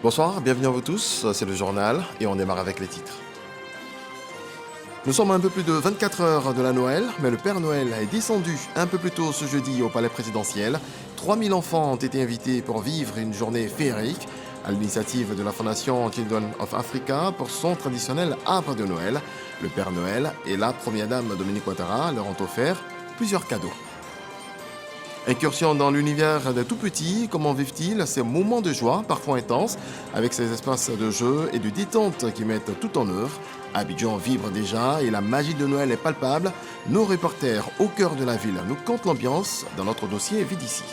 Bonsoir, bienvenue à vous tous, c'est le journal et on démarre avec les titres. Nous sommes à un peu plus de 24 heures de la Noël, mais le Père Noël est descendu un peu plus tôt ce jeudi au palais présidentiel. 3000 enfants ont été invités pour vivre une journée féerique à l'initiative de la Fondation Children of Africa pour son traditionnel arbre de Noël. Le Père Noël et la Première Dame Dominique Ouattara leur ont offert plusieurs cadeaux. Incursion dans l'univers des tout-petits, comment vivent-ils ces moments de joie, parfois intenses, avec ces espaces de jeu et de détente qui mettent tout en œuvre. Abidjan vibre déjà et la magie de Noël est palpable. Nos reporters au cœur de la ville nous content l'ambiance dans notre dossier Vie d'ici.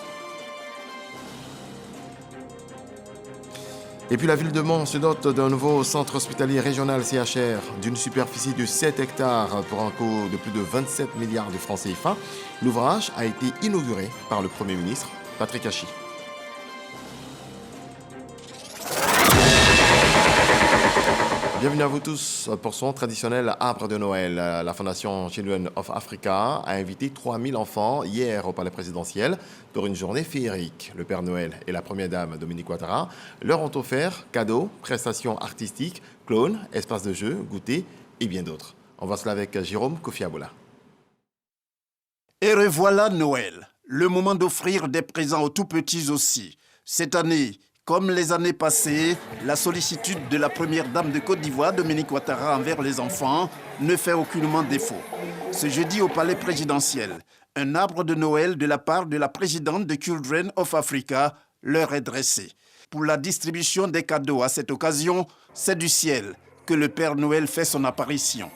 Et puis la ville de Mans se dote d'un nouveau centre hospitalier régional CHR d'une superficie de 7 hectares pour un coût de plus de 27 milliards de francs CFA. L'ouvrage a été inauguré par le Premier ministre Patrick Hachi. Bienvenue à vous tous pour son traditionnel arbre de Noël. La Fondation Children of Africa a invité 3000 enfants hier au palais présidentiel pour une journée féerique. Le Père Noël et la Première Dame Dominique Ouattara leur ont offert cadeaux, prestations artistiques, clowns, espaces de jeu, goûter et bien d'autres. On voit cela avec Jérôme Kofiaboula. Et revoilà Noël, le moment d'offrir des présents aux tout-petits aussi. Cette année, comme les années passées, la sollicitude de la Première Dame de Côte d'Ivoire, Dominique Ouattara, envers les enfants ne fait aucunement défaut. Ce jeudi au palais présidentiel, un arbre de Noël de la part de la présidente de Children of Africa leur est dressé. Pour la distribution des cadeaux à cette occasion, c'est du ciel que le Père Noël fait son apparition.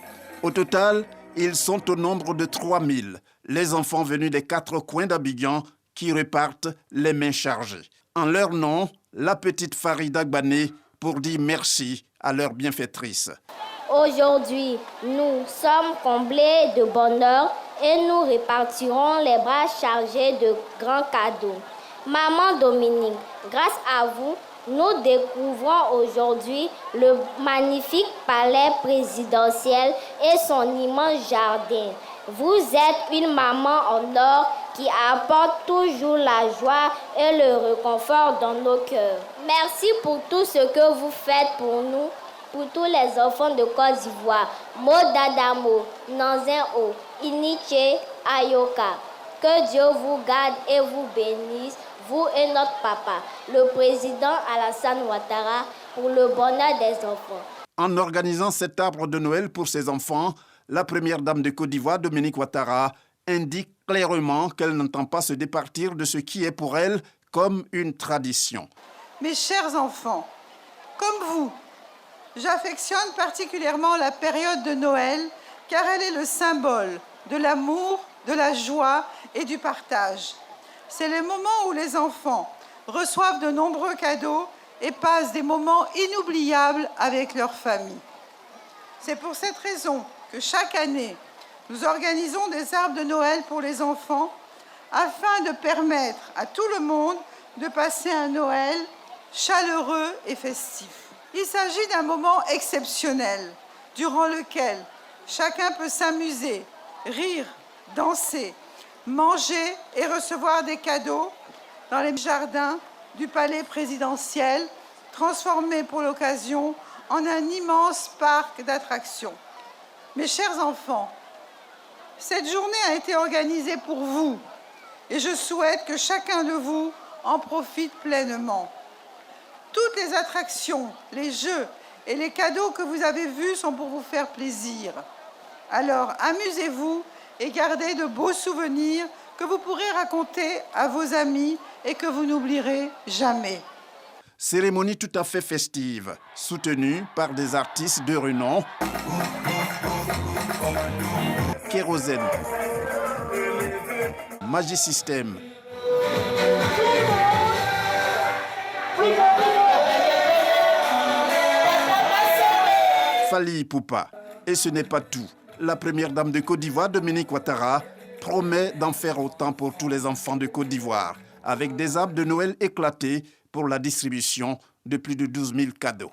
Au total, ils sont au nombre de 3000, les enfants venus des 4 coins d'Abidjan qui repartent les mains chargées. En leur nom, la petite Farida Gbané pour dire merci à leur bienfaitrice. Aujourd'hui, nous sommes comblés de bonheur et nous répartirons les bras chargés de grands cadeaux. Maman Dominique, grâce à vous, nous découvrons aujourd'hui le magnifique palais présidentiel et son immense jardin. Vous êtes une maman en or qui apporte toujours la joie et le réconfort dans nos cœurs. Merci pour tout ce que vous faites pour nous, pour tous les enfants de Côte d'Ivoire. Modadamo, Nanzin-O, Iniche, Ayoka. Que Dieu vous garde et vous bénisse, vous et notre papa, le président Alassane Ouattara, pour le bonheur des enfants. En organisant cet arbre de Noël pour ses enfants, la Première Dame de Côte d'Ivoire, Dominique Ouattara, indique clairement qu'elle n'entend pas se départir de ce qui est pour elle comme une tradition. Mes chers enfants, comme vous, j'affectionne particulièrement la période de Noël car elle est le symbole de l'amour, de la joie et du partage. C'est le moment où les enfants reçoivent de nombreux cadeaux et passent des moments inoubliables avec leur famille. C'est pour cette raison que chaque année, nous organisons des arbres de Noël pour les enfants afin de permettre à tout le monde de passer un Noël chaleureux et festif. Il s'agit d'un moment exceptionnel durant lequel chacun peut s'amuser, rire, danser, manger et recevoir des cadeaux dans les jardins du palais présidentiel, transformé pour l'occasion en un immense parc d'attractions. Mes chers enfants, cette journée a été organisée pour vous et je souhaite que chacun de vous en profite pleinement. Toutes les attractions, les jeux et les cadeaux que vous avez vus sont pour vous faire plaisir. Alors amusez-vous et gardez de beaux souvenirs que vous pourrez raconter à vos amis et que vous n'oublierez jamais. Cérémonie tout à fait festive, soutenue par des artistes de renom. Kérosène, Magisystème, Fally Ipupa. Et ce n'est pas tout. La Première Dame de Côte d'Ivoire, Dominique Ouattara, promet d'en faire autant pour tous les enfants de Côte d'Ivoire, avec des arbres de Noël éclatés pour la distribution de plus de 12 000 cadeaux.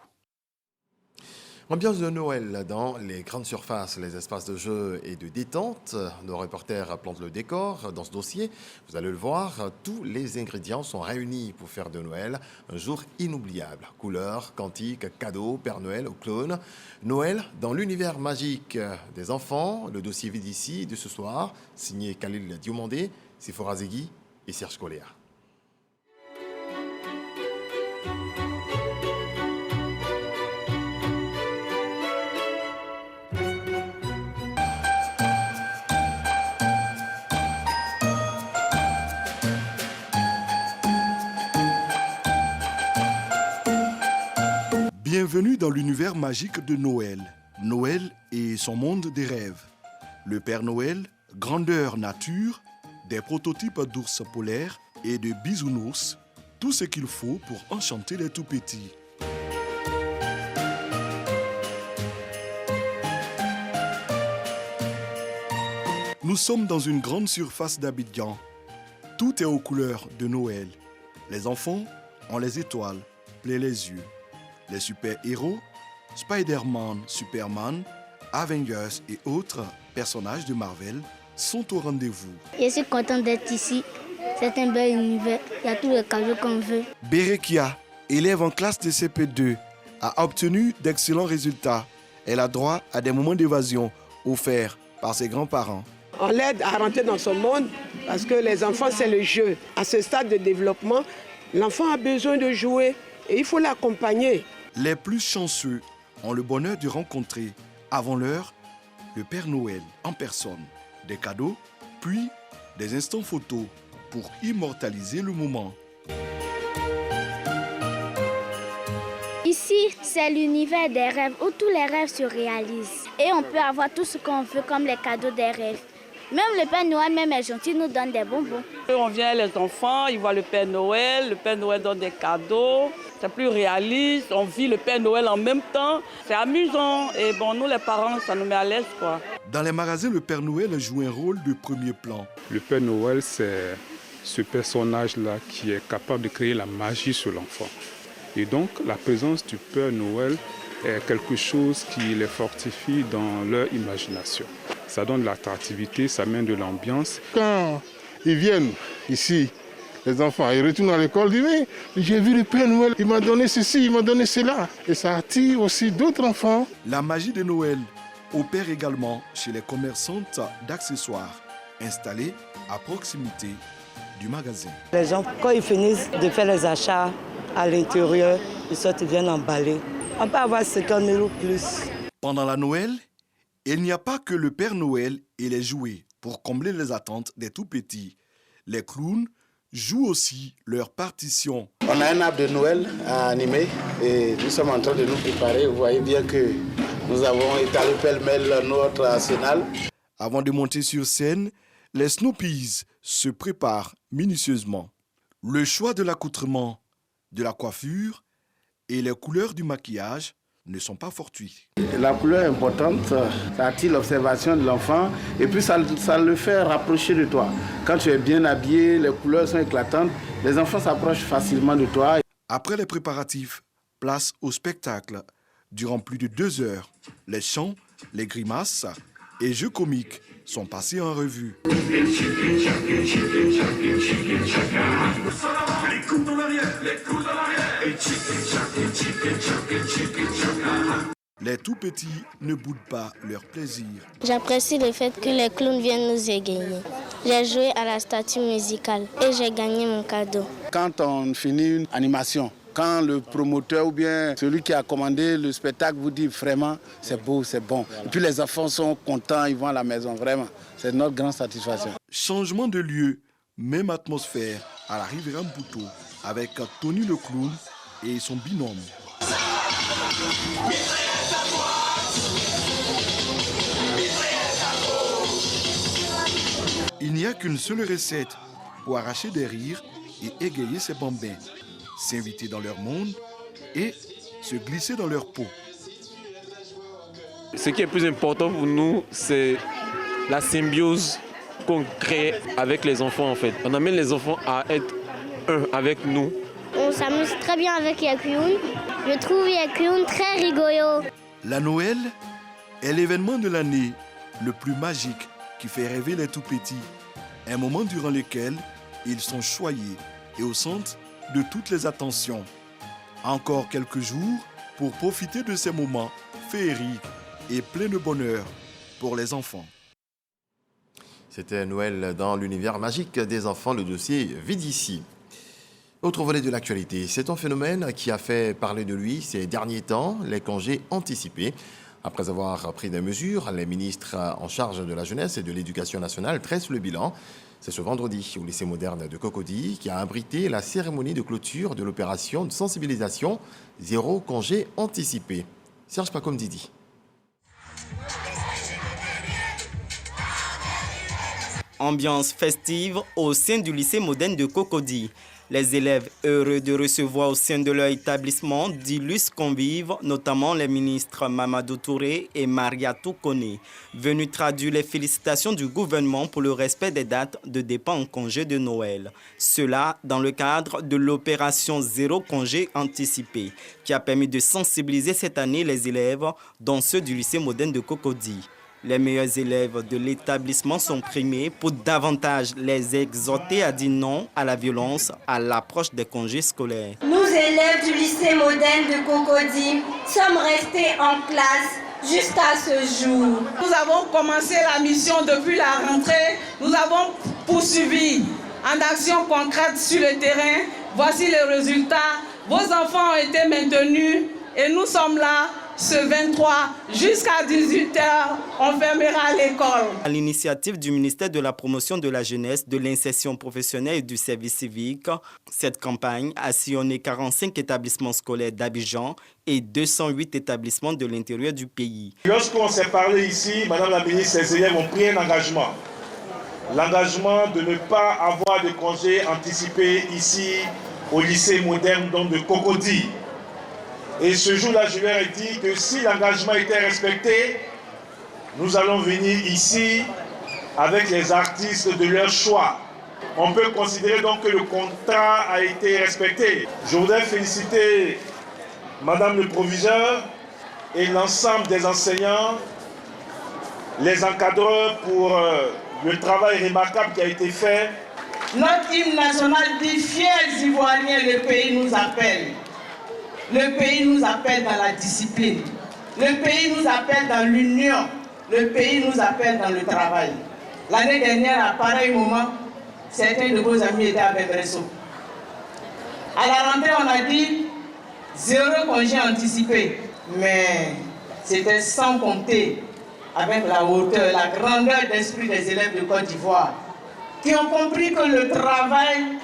Ambiance de Noël dans les grandes surfaces, les espaces de jeu et de détente. Nos reporters plantent le décor dans ce dossier. Vous allez le voir, tous les ingrédients sont réunis pour faire de Noël un jour inoubliable. Couleurs, cantiques, cadeaux, Père Noël ou clown. Noël dans l'univers magique des enfants. Le dossier vide ici de ce soir, signé Khalil Diomandé, Sifora Zegui et Serge Coléa. Bienvenue dans l'univers magique de Noël. Noël et son monde des rêves. Le Père Noël, grandeur nature, des prototypes d'ours polaires et de bisounours, tout ce qu'il faut pour enchanter les tout-petits. Nous sommes dans une grande surface d'Abidjan. Tout est aux couleurs de Noël. Les enfants ont les étoiles, plein les yeux. Les super-héros, Spider-Man, Superman, Avengers et autres personnages de Marvel sont au rendez-vous. Je suis content d'être ici. C'est un bel univers. Il y a tous les cadeaux qu'on veut. Berekia, élève en classe de CP2, a obtenu d'excellents résultats. Elle a droit à des moments d'évasion offerts par ses grands-parents. On l'aide à rentrer dans son monde parce que les enfants, c'est le jeu. À ce stade de développement, l'enfant a besoin de jouer et il faut l'accompagner. Les plus chanceux ont le bonheur de rencontrer, avant l'heure, le Père Noël en personne. Des cadeaux, puis des instants photos pour immortaliser le moment. Ici, c'est l'univers des rêves où tous les rêves se réalisent. Et on peut avoir tout ce qu'on veut comme les cadeaux des rêves. Même le Père Noël, même est gentil, nous donne des bonbons. On vient, les enfants, ils voient le Père Noël donne des cadeaux. C'est plus réaliste, on vit le Père Noël en même temps. C'est amusant et bon, nous les parents, ça nous met à l'aise, quoi. Dans les magasins, le Père Noël joue un rôle de premier plan. Le Père Noël, c'est ce personnage-là qui est capable de créer la magie sur l'enfant. Et donc, la présence du Père Noël est quelque chose qui les fortifie dans leur imagination. Ça donne de l'attractivité, ça met de l'ambiance. Quand ils viennent ici, les enfants, ils retournent à l'école, ils disent « J'ai vu le Père Noël, il m'a donné ceci, il m'a donné cela ». Et ça attire aussi d'autres enfants. La magie de Noël opère également chez les commerçantes d'accessoires installées à proximité du magasin. Les gens, quand ils finissent de faire les achats à l'intérieur, ils viennent emballer. On peut avoir 50 000 ou plus. Pendant la Noël, il n'y a pas que le Père Noël et les jouets pour combler les attentes des tout-petits. Les clowns jouent aussi leur partition. On a un arbre de Noël à animer et nous sommes en train de nous préparer. Vous voyez bien que nous avons étalé pêle-mêle notre arsenal. Avant de monter sur scène, les Snoopies se préparent minutieusement. Le choix de l'accoutrement, de la coiffure et les couleurs du maquillage ne sont pas fortuits. La couleur est importante, ça attire l'observation de l'enfant et puis ça le fait rapprocher de toi. Quand tu es bien habillé, les couleurs sont éclatantes, les enfants s'approchent facilement de toi. Après les préparatifs, place au spectacle. Durant plus de 2 heures, les chants, les grimaces et jeux comiques sont passés en revue. Les tout-petits ne boudent pas leur plaisir. J'apprécie le fait que les clowns viennent nous égayer. J'ai joué à la statue musicale et j'ai gagné mon cadeau. Quand on finit une animation, quand le promoteur ou bien celui qui a commandé le spectacle vous dit vraiment c'est beau, c'est bon. Et puis les enfants sont contents, ils vont à la maison, vraiment. C'est notre grande satisfaction. Changement de lieu, même atmosphère à la Riviera Mputo avec Tony le clown et son binôme. Il n'y a qu'une seule recette pour arracher des rires et égayer ses bambins, s'inviter dans leur monde et se glisser dans leur peau. Ce qui est plus important pour nous, c'est la symbiose qu'on crée avec les enfants en fait. On amène les enfants à être un avec nous. On s'amuse très bien avec les clowns. Je trouve les clowns très rigolos. La Noël est l'événement de l'année le plus magique qui fait rêver les tout-petits. Un moment durant lequel ils sont choyés et au centre de toutes les attentions. Encore quelques jours pour profiter de ces moments féeriques et pleins de bonheur pour les enfants. C'était Noël dans l'univers magique des enfants, le dossier vit d'ici. Autre volet de l'actualité, c'est un phénomène qui a fait parler de lui ces derniers temps, les congés anticipés. Après avoir pris des mesures, les ministres en charge de la jeunesse et de l'éducation nationale dressent le bilan. C'est ce vendredi au lycée moderne de Cocody qui a abrité la cérémonie de clôture de l'opération de sensibilisation Zéro congé anticipé. Serge Pacom Didi. Ambiance festive au sein du lycée moderne de Cocody. Les élèves heureux de recevoir au sein de leur établissement d'illustres convives, notamment les ministres Mamadou Touré et Mariatou Kone, venus traduire les félicitations du gouvernement pour le respect des dates de départ en congé de Noël. Cela dans le cadre de l'opération Zéro congé anticipé, qui a permis de sensibiliser cette année les élèves, dont ceux du lycée moderne de Cocody. Les meilleurs élèves de l'établissement sont primés pour davantage les exhorter à dire non à la violence à l'approche des congés scolaires. Nous, élèves du lycée moderne de Cocody, sommes restés en classe jusqu'à ce jour. Nous avons commencé la mission depuis la rentrée. Nous avons poursuivi en action concrète sur le terrain. Voici les résultats. Vos enfants ont été maintenus et nous sommes là. Ce 23 jusqu'à 18h, on fermera l'école. À l'initiative du ministère de la Promotion de la Jeunesse, de l'Insertion professionnelle et du service civique, cette campagne a sillonné 45 établissements scolaires d'Abidjan et 208 établissements de l'intérieur du pays. Lorsqu'on s'est parlé ici, Madame la ministre, les élèves ont pris un engagement. L'engagement de ne pas avoir de congés anticipés ici au lycée moderne de Cocody. Et ce jour-là, je leur ai dit que si l'engagement était respecté, nous allons venir ici avec les artistes de leur choix. On peut considérer donc que le contrat a été respecté. Je voudrais féliciter Madame le proviseur et l'ensemble des enseignants, les encadreurs pour le travail remarquable qui a été fait. Notre hymne national dit « Fiers Ivoiriens, le pays nous appelle ». Le pays nous appelle dans la discipline. Le pays nous appelle dans l'union. Le pays nous appelle dans le travail. L'année dernière, à pareil moment, certains de vos amis étaient avec Bresso. À la rentrée, on a dit zéro congé anticipé. Mais c'était sans compter avec la hauteur, la grandeur d'esprit des élèves de Côte d'Ivoire qui ont compris que le travail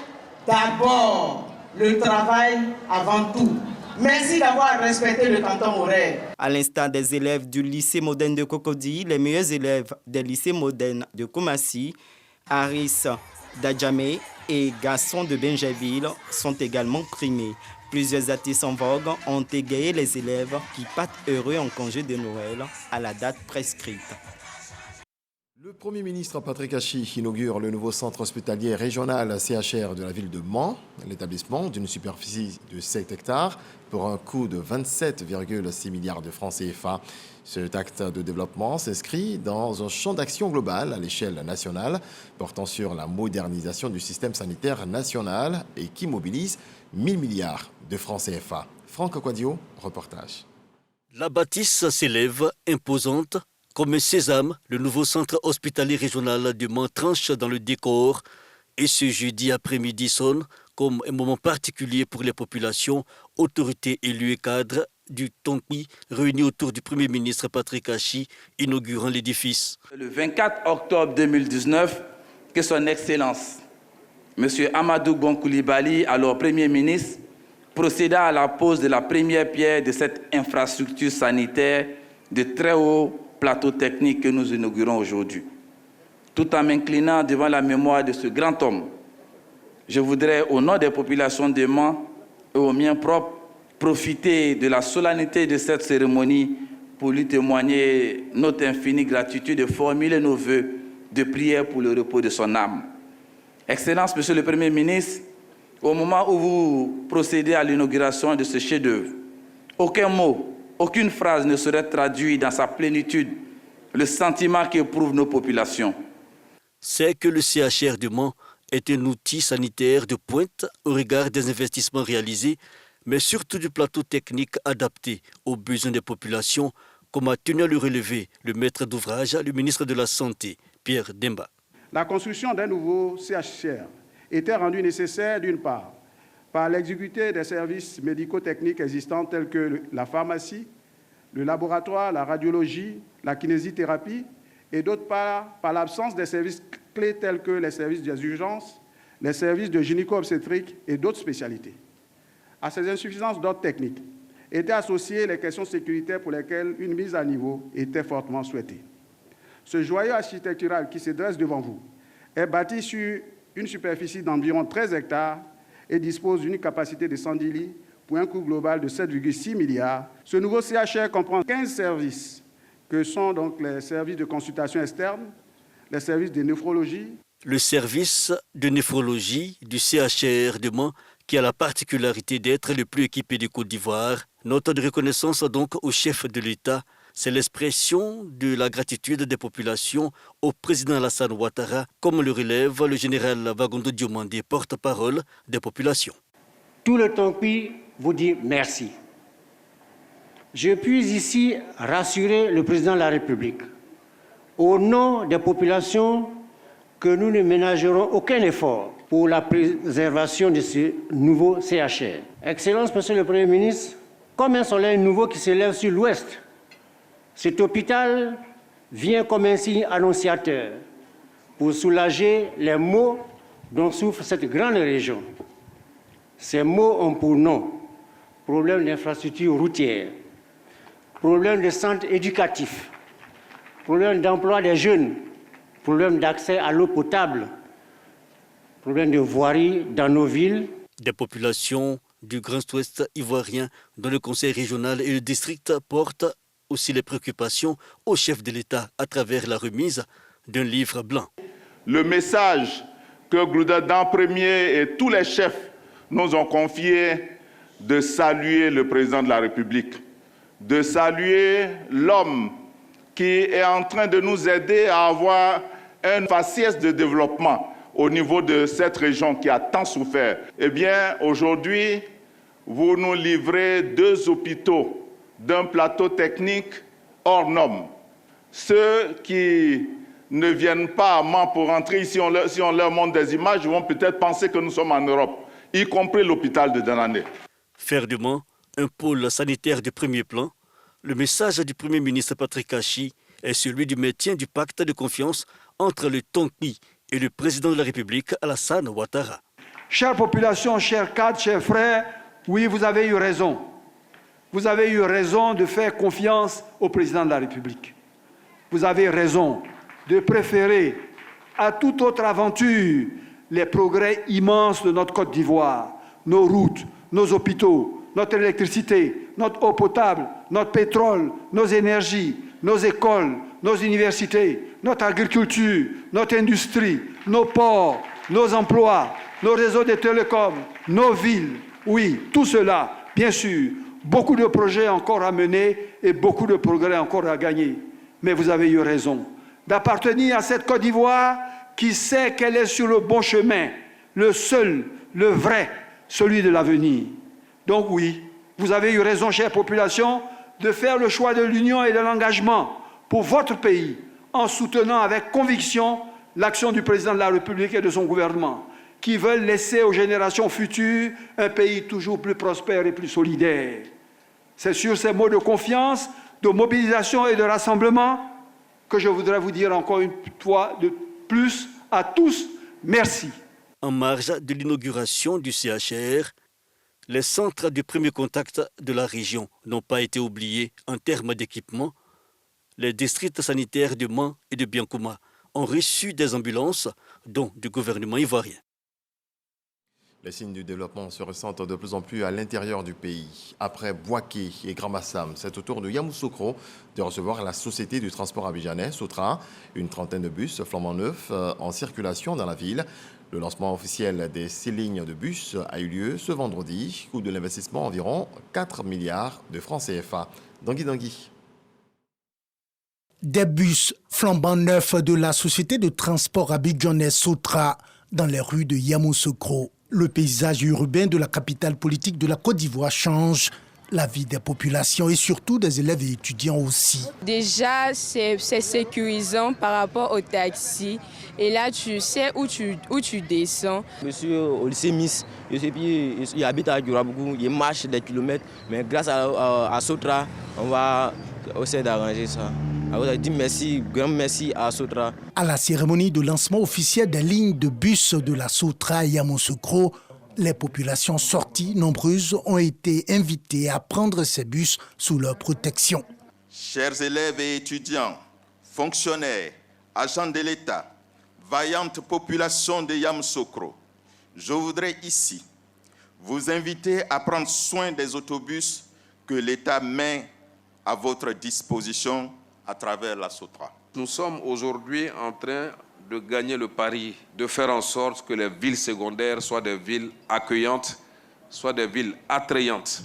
d'abord, le travail avant tout. Merci d'avoir respecté le canton horaire. À l'instar des élèves du lycée moderne de Cocody, les meilleurs élèves des lycées modernes de Koumassi, Aris Dadjamé et Gaston de Benjaville sont également primés. Plusieurs artistes en vogue ont égayé les élèves qui partent heureux en congé de Noël à la date prescrite. Le Premier ministre Patrick Hachi inaugure le nouveau centre hospitalier régional CHR de la ville de Mans. L'établissement, d'une superficie de 7 hectares, pour un coût de 27,6 milliards de francs CFA. Cet acte de développement s'inscrit dans un champ d'action global à l'échelle nationale, portant sur la modernisation du système sanitaire national et qui mobilise 1000 milliards de francs CFA. Franck Quadio, reportage. La bâtisse s'élève, imposante. Comme un sésame, le nouveau centre hospitalier régional de Mans tranche dans le décor et ce jeudi après-midi sonne comme un moment particulier pour les populations, autorités élues et cadres du Tonki réunis autour du Premier ministre Patrick Hachi inaugurant l'édifice. Le 24 octobre 2019, que son Excellence, M. Amadou Bon Coulibaly, alors Premier ministre, procéda à la pose de la première pierre de cette infrastructure sanitaire de très haut plateau technique que nous inaugurons aujourd'hui. Tout en m'inclinant devant la mémoire de ce grand homme, je voudrais, au nom des populations de Mans et au mien propre, profiter de la solennité de cette cérémonie pour lui témoigner notre infinie gratitude et formuler nos vœux de prière pour le repos de son âme. Excellence, Monsieur le Premier ministre, au moment où vous procédez à l'inauguration de ce chef-d'œuvre, aucun mot aucune phrase ne saurait traduire dans sa plénitude le sentiment qu'éprouvent nos populations. C'est que le CHR du Mans est un outil sanitaire de pointe au regard des investissements réalisés, mais surtout du plateau technique adapté aux besoins des populations, comme a tenu à le relever le maître d'ouvrage, le ministre de la Santé, Pierre Demba. La construction d'un nouveau CHR était rendue nécessaire d'une part par l'exiguïté des services médico-techniques existants tels que la pharmacie, le laboratoire, la radiologie, la kinésithérapie, et d'autre part par l'absence des services clés tels que les services des urgences, les services de gynéco-obstétrique et d'autres spécialités. À ces insuffisances d'ordre technique étaient associées les questions sécuritaires pour lesquelles une mise à niveau était fortement souhaitée. Ce joyau architectural qui se dresse devant vous est bâti sur une superficie d'environ 13 hectares et dispose d'une capacité de 110 lits pour un coût global de 7,6 milliards. Ce nouveau CHR comprend 15 services, que sont donc les services de consultation externe, les services de néphrologie. Le service de néphrologie du CHR de Mans, qui a la particularité d'être le plus équipé de Côte d'Ivoire. Note de reconnaissance donc au chef de l'État. C'est l'expression de la gratitude des populations au président Alassane Ouattara, comme le relève le général Vagondo Diomandé, porte-parole des populations. Tout le Tonpi vous dit merci. Je puis ici rassurer le président de la République, au nom des populations, que nous ne ménagerons aucun effort pour la préservation de ce nouveau CHR. Excellence, Monsieur le Premier ministre, comme un soleil nouveau qui s'élève sur l'ouest, cet hôpital vient comme un signe annonciateur pour soulager les maux dont souffre cette grande région. Ces maux ont pour nom problème d'infrastructure routière, problème de centre éducatif, problème d'emploi des jeunes, problème d'accès à l'eau potable, problème de voirie dans nos villes. Des populations du Grand Ouest ivoirien dont le conseil régional et le district portent aussi les préoccupations au chef de l'État à travers la remise d'un livre blanc. Le message que Gloudadan Ier et tous les chefs nous ont confié de saluer le président de la République, de saluer l'homme qui est en train de nous aider à avoir une faciès de développement au niveau de cette région qui a tant souffert. Eh bien, aujourd'hui, vous nous livrez 2 hôpitaux d'un plateau technique hors norme. Ceux qui ne viennent pas à Mans pour rentrer ici, si on leur montre des images, ils vont peut-être penser que nous sommes en Europe, y compris l'hôpital de Danané. Faire de Mans un pôle sanitaire de premier plan, le message du Premier ministre Patrick Achi est celui du maintien du pacte de confiance entre le Tonpi et le président de la République, Alassane Ouattara. Chère population, chers cadres, chers frères, oui, vous avez eu raison. Vous avez eu raison de faire confiance au président de la République. Vous avez raison de préférer à toute autre aventure les progrès immenses de notre Côte d'Ivoire, nos routes, nos hôpitaux, notre électricité, notre eau potable, notre pétrole, nos énergies, nos écoles, nos universités, notre agriculture, notre industrie, nos ports, nos emplois, nos réseaux de télécoms, nos villes. Oui, tout cela, bien sûr, beaucoup de projets encore à mener et beaucoup de progrès encore à gagner. Mais vous avez eu raison d'appartenir à cette Côte d'Ivoire qui sait qu'elle est sur le bon chemin, le seul, le vrai, celui de l'avenir. Donc oui, vous avez eu raison, chère population, de faire le choix de l'union et de l'engagement pour votre pays, en soutenant avec conviction l'action du président de la République et de son gouvernement, qui veulent laisser aux générations futures un pays toujours plus prospère et plus solidaire. C'est sur ces mots de confiance, de mobilisation et de rassemblement que je voudrais vous dire encore une fois de plus à tous, merci. En marge de l'inauguration du CHR, les centres de premier contact de la région n'ont pas été oubliés en termes d'équipement. Les districts sanitaires de Mans et de Biancouma ont reçu des ambulances, dont du gouvernement ivoirien. Les signes du développement se ressentent de plus en plus à l'intérieur du pays. Après Bouaké et Grand Massam, c'est au tour de Yamoussoukro de recevoir la société du transport abidjanais, Sotra. Une trentaine de bus flambant neufs en circulation dans la ville. Le lancement officiel des 6 lignes de bus a eu lieu ce vendredi. Coût de l'investissement environ 4 milliards de francs CFA. Dangui. Des bus flambant neufs de la société de transport abidjanais Sotra dans les rues de Yamoussoukro. Le paysage urbain de la capitale politique de la Côte d'Ivoire change. La vie des populations et surtout des élèves et étudiants aussi. Déjà, c'est sécurisant par rapport au taxi. Et là, tu sais où tu descends. Je suis au lycée Miss. Il habite à Djouraboukou. Il marche des kilomètres. Mais grâce à Sotra, on va essayer d'arranger ça. Alors, je dis merci, grand merci à Sotra. À la cérémonie de lancement officiel des lignes de bus de la Sotra à Yamoussoukro, les populations sorties nombreuses ont été invitées à prendre ces bus sous leur protection. Chers élèves et étudiants, fonctionnaires, agents de l'État, vaillante population de Yamoussoukro, je voudrais ici vous inviter à prendre soin des autobus que l'État met à votre disposition à travers la Sotra. Nous sommes aujourd'hui en train de gagner le pari, de faire en sorte que les villes secondaires soient des villes accueillantes, soient des villes attrayantes.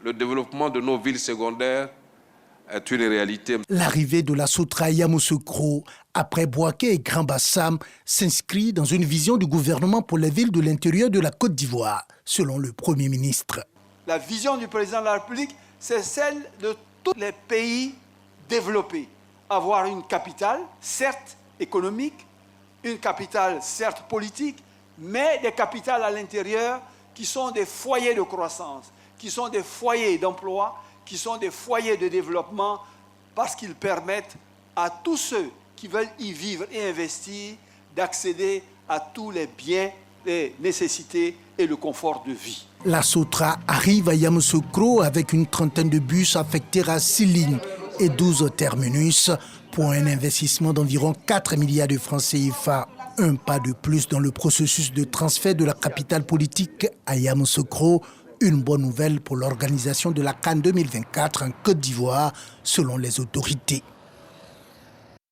Le développement de nos villes secondaires est une réalité. L'arrivée de la Sotra à Yamoussoukro, après Bouaké et Grand Bassam, s'inscrit dans une vision du gouvernement pour les villes de l'intérieur de la Côte d'Ivoire, selon le Premier ministre. La vision du président de la République, c'est celle de tous les pays développés. Avoir une capitale, certes économique, une capitale certes politique, mais des capitales à l'intérieur qui sont des foyers de croissance, qui sont des foyers d'emploi, qui sont des foyers de développement, parce qu'ils permettent à tous ceux qui veulent y vivre et investir d'accéder à tous les biens, les nécessités et le confort de vie. La Sotra arrive à Yamoussoukro avec une trentaine de bus affectés à 6 lignes et 12 terminus pour un investissement d'environ 4 milliards de francs CFA. Un pas de plus dans le processus de transfert de la capitale politique à Yamoussoukro. Une bonne nouvelle pour l'organisation de la CAN 2024 en Côte d'Ivoire, selon les autorités.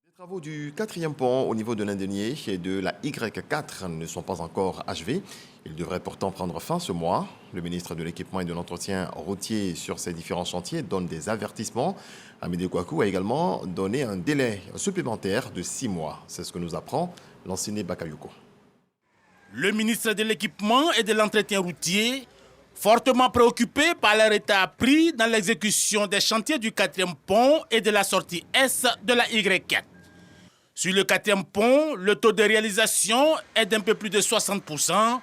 Les travaux du 4e pont au niveau de l'Indénié et de la Y4 ne sont pas encore achevés. Ils devraient pourtant prendre fin ce mois. Le ministre de l'Équipement et de l'Entretien routier sur ces différents chantiers donne des avertissements. Amédée Kouakou a également donné un délai supplémentaire de 6 mois. C'est ce que nous apprend l'enseigné Bakayoko. Le ministre de l'Équipement et de l'Entretien routier, fortement préoccupé par leur état pris dans l'exécution des chantiers du 4e pont et de la sortie Est de la Y4. Sur le 4e pont, le taux de réalisation est d'un peu plus de 60%,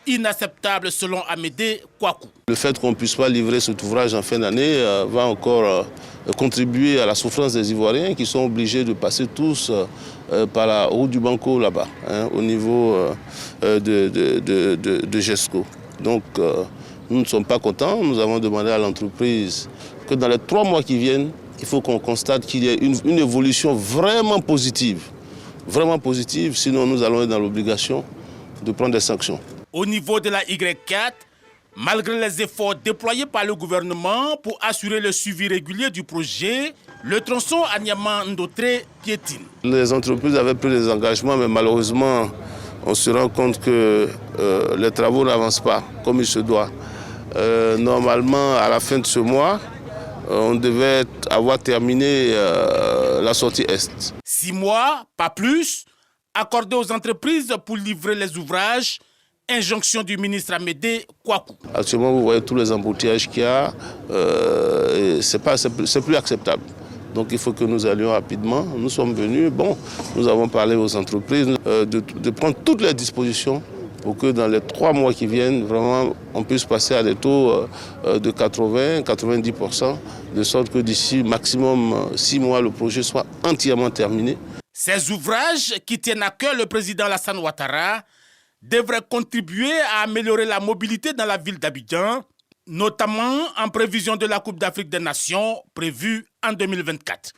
inacceptable selon Amédée Kouakou. Le fait qu'on ne puisse pas livrer cet ouvrage en fin d'année va encore contribuer à la souffrance des Ivoiriens qui sont obligés de passer tous par la route du Banco là-bas, au niveau de GESCO. Donc nous ne sommes pas contents. Nous avons demandé à l'entreprise que dans les 3 mois qui viennent, il faut qu'on constate qu'il y ait une évolution vraiment positive, sinon nous allons être dans l'obligation de prendre des sanctions. Au niveau de la Y4, malgré les efforts déployés par le gouvernement pour assurer le suivi régulier du projet, le tronçon à Niama-Ndotré piétine. Les entreprises avaient pris des engagements, mais malheureusement, on se rend compte que les travaux n'avancent pas comme il se doit. Normalement, à la fin de ce mois, on devait avoir terminé la sortie Est. 6 mois, pas plus, accordés aux entreprises pour livrer les ouvrages. Injonction du ministre Amédée Kouakou. Actuellement, vous voyez tous les embouteillages qu'il y a. C'est plus acceptable. Donc il faut que nous allions rapidement. Nous sommes venus, nous avons parlé aux entreprises de prendre toutes les dispositions pour que dans les 3 mois qui viennent, vraiment, on puisse passer à des taux de 80-90%, de sorte que d'ici maximum 6 mois, le projet soit entièrement terminé. Ces ouvrages qui tiennent à cœur le président Alassane Ouattara devraient contribuer à améliorer la mobilité dans la ville d'Abidjan, notamment en prévision de la Coupe d'Afrique des Nations prévue en 2024.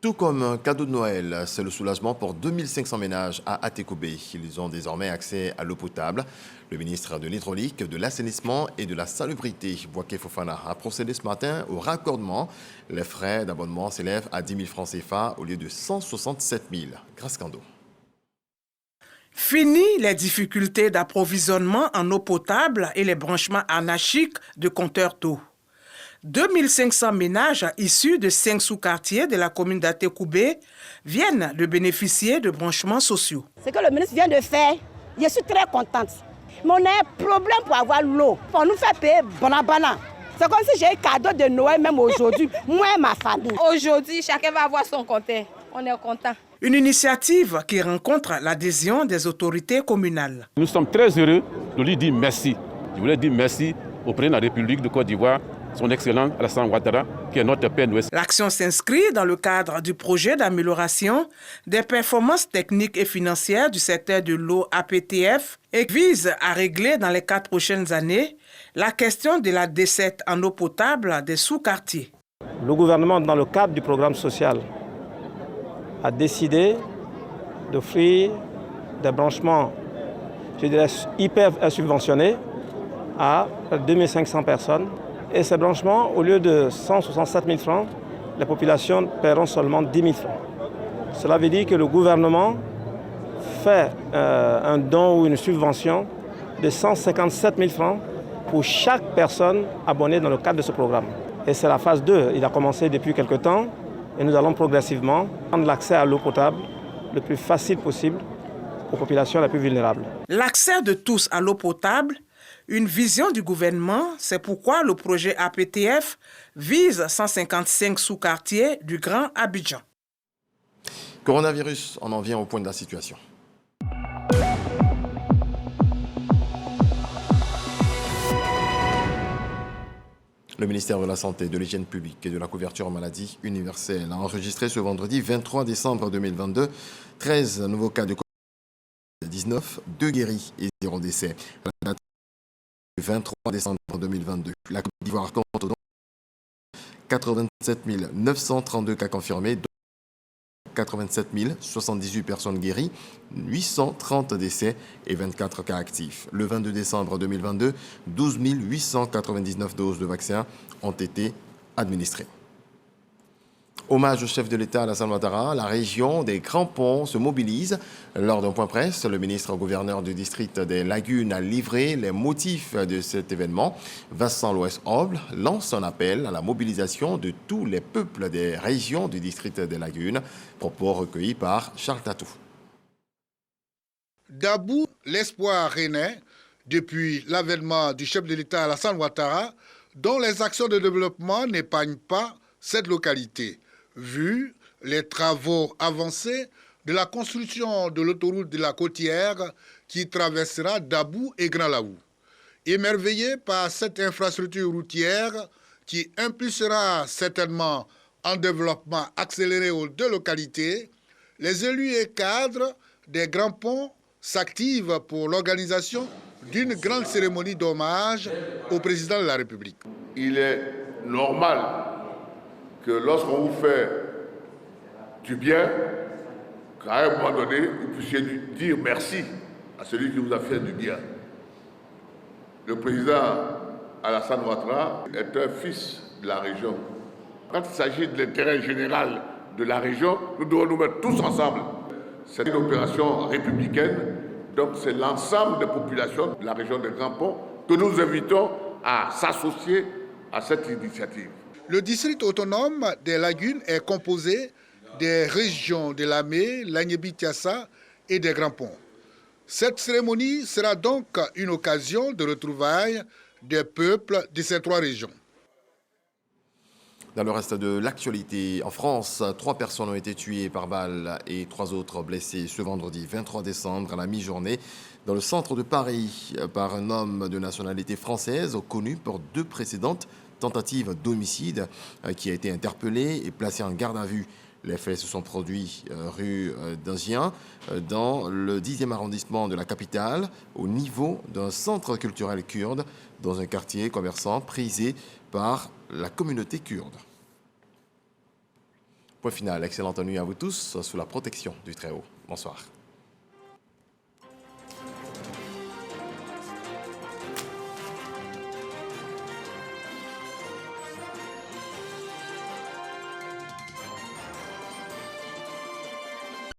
Tout comme un cadeau de Noël, c'est le soulagement pour 2500 ménages à Atekoubé. Ils ont désormais accès à l'eau potable. Le ministre de l'Hydraulique, de l'Assainissement et de la Salubrité, Bouaké Fofana, a procédé ce matin au raccordement. Les frais d'abonnement s'élèvent à 10 000 francs CFA au lieu de 167 000. Grâce Kando. Fini les difficultés d'approvisionnement en eau potable et les branchements anarchiques de compteurs d'eau. 2500 ménages issus de 5 sous-quartiers de la commune d'Atekoubé viennent de bénéficier de branchements sociaux. Ce que le ministre vient de faire, je suis très contente. Mais on a un problème pour avoir l'eau. On nous fait payer banana. C'est comme si j'ai un cadeau de Noël même aujourd'hui, moi et ma famille. Aujourd'hui, chacun va avoir son compteur. On est content. Une initiative qui rencontre l'adhésion des autorités communales. Nous sommes très heureux de lui dire merci. Je voulais dire merci au président de la République de Côte d'Ivoire, son Excellence Alassane Ouattara, qui est notre Père Noël. L'action s'inscrit dans le cadre du projet d'amélioration des performances techniques et financières du secteur de l'eau APTF et vise à régler dans les 4 prochaines années la question de la desserte en eau potable des sous-quartiers. Le gouvernement, dans le cadre du programme social, a décidé d'offrir des branchements, je dirais, hyper subventionnés à 2500 personnes. Et ces branchements, au lieu de 167 000 francs, les populations paieront seulement 10 000 francs. Cela veut dire que le gouvernement fait un don ou une subvention de 157 000 francs pour chaque personne abonnée dans le cadre de ce programme. Et c'est la phase 2. Il a commencé depuis quelque temps et nous allons progressivement rendre l'accès à l'eau potable le plus facile possible aux populations les plus vulnérables. L'accès de tous à l'eau potable, une vision du gouvernement, c'est pourquoi le projet APTF vise 155 sous-quartiers du Grand Abidjan. Coronavirus, on en vient au point de la situation. Le ministère de la Santé, de l'Hygiène publique et de la couverture maladie universelle a enregistré ce vendredi 23 décembre 2022 13 nouveaux cas de Covid-19, 2 guéris et 0 décès. À la date du 23 décembre 2022, la Côte d'Ivoire compte donc 87 932 cas confirmés, dont 87 078 personnes guéries, 830 décès et 24 cas actifs. Le 22 décembre 2022, 12 899 doses de vaccins ont été administrées. Hommage au chef de l'État Alassane Ouattara, la région des Grands Ponts se mobilise. Lors d'un point presse, le ministre-gouverneur du district des Lagunes a livré les motifs de cet événement. Vincent Loès-Oble lance un appel à la mobilisation de tous les peuples des régions du district des Lagunes. Propos recueillis par Charles Tatou. Dabou, l'espoir renaît depuis l'avènement du chef de l'État Alassane Ouattara, dont les actions de développement n'épargnent pas cette localité, vu les travaux avancés de la construction de l'autoroute de la Côtière qui traversera Dabou et Grand Laou. Émerveillé par cette infrastructure routière qui impulsera certainement un développement accéléré aux 2 localités, les élus et cadres des Grands Ponts s'activent pour l'organisation d'une grande cérémonie d'hommage au président de la République. Il est normal que lorsqu'on vous fait du bien, qu'à un moment donné, vous puissiez dire merci à celui qui vous a fait du bien. Le président Alassane Ouattara est un fils de la région. Quand il s'agit de l'intérêt général de la région, nous devons nous mettre tous ensemble. C'est une opération républicaine, donc c'est l'ensemble des populations de la région des Grands Ponts que nous invitons à s'associer à cette initiative. Le district autonome des Lagunes est composé des régions de Lamé, Lagnébi-Tiassa et des Grands Ponts. Cette cérémonie sera donc une occasion de retrouvailles des peuples de ces 3 régions. Dans le reste de l'actualité, en France, 3 personnes ont été tuées par balle et 3 autres blessées ce vendredi 23 décembre à la mi-journée dans le centre de Paris par un homme de nationalité française connu pour 2 précédentes tentatives d'homicide qui a été interpellé et placé en garde à vue. Les faits se sont produits rue d'Azien, dans le 10e arrondissement de la capitale, au niveau d'un centre culturel kurde, dans un quartier commerçant prisé par la communauté kurde. Point final, excellente nuit à vous tous, sous la protection du Très-Haut. Bonsoir.